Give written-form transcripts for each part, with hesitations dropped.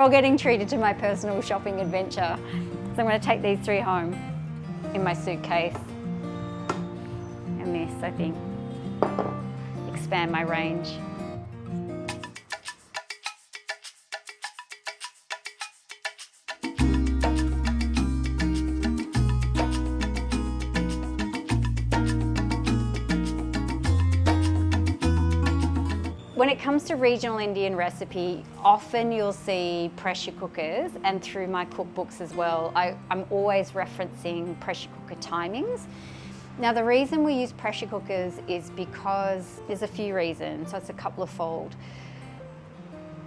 All getting treated to my personal shopping adventure. So I'm going to take these 3 home in my suitcase. And this, I think, expand my range. When it comes to regional Indian recipe, often you'll see pressure cookers, and through my cookbooks as well, I'm always referencing pressure cooker timings. Now the reason we use pressure cookers is because there's a few reasons, so it's a couple of fold.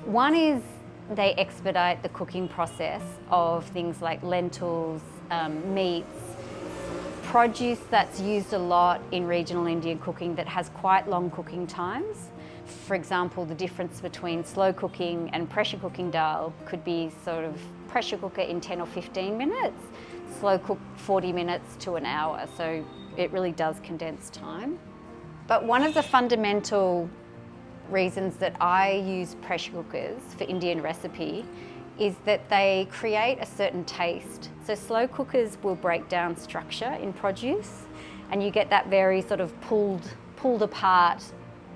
One is they expedite the cooking process of things like lentils, meats, produce that's used a lot in regional Indian cooking that has quite long cooking times. For example, the difference between slow cooking and pressure cooking dal could be sort of pressure cooker in 10 or 15 minutes, slow cook 40 minutes to an hour, so it really does condense time. But one of the fundamental reasons that I use pressure cookers for Indian recipe is that they create a certain taste. So slow cookers will break down structure in produce, and you get that very sort of pulled apart,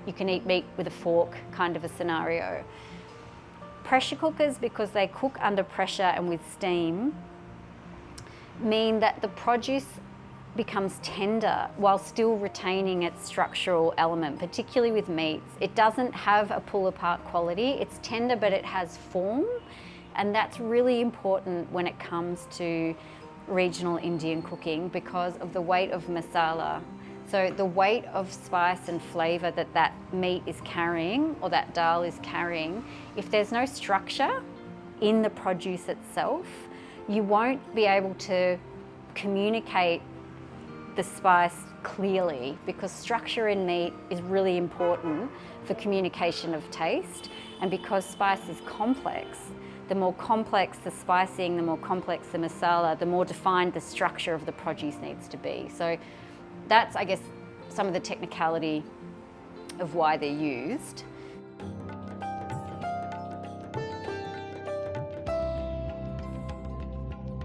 you can eat meat with a fork kind of a scenario. Pressure cookers, because they cook under pressure and with steam, mean that the produce becomes tender while still retaining its structural element, particularly with meats. It doesn't have a pull apart quality, it's tender but it has form, and that's really important when it comes to regional Indian cooking because of the weight of masala. So the weight of spice and flavour that that meat is carrying or that dal is carrying, if there's no structure in the produce itself, you won't be able to communicate the spice clearly, because structure in meat is really important for communication of taste, and because spice is complex, the more complex the spicing, the more complex the masala, the more defined the structure of the produce needs to be. So that's, I guess, some of the technicality of why they're used.